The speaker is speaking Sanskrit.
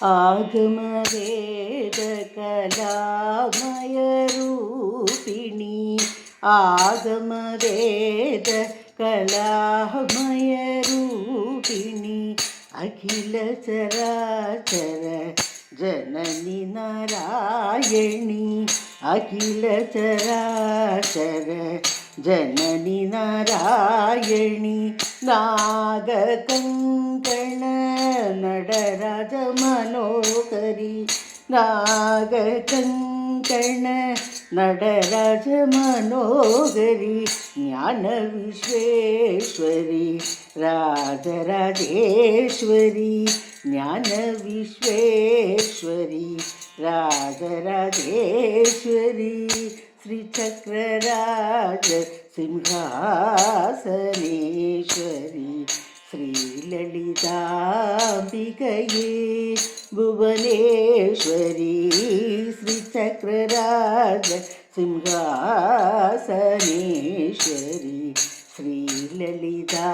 आगमवेदकलामयरूपिणी आगमवेदकलामयरूपिणी अखिलचराचर जननी नारायणी अखिलचराचर जननी नारायणी नागकङ्कण नटराज मनोहरी नागकङ्कण नटराज मनोहरी ज्ञान विश्वेश्वरी राजराजेश्वरी ज्ञान विश्वेश्वरी राजराजेश्वरी श्रीचक्रराज सिंहासनेश्वरी श्रीललिताम्बिकये भुवनेश्वरी श्रीचक्रराज सिंहासनेश्वरी श्रीललिताम्बिकये।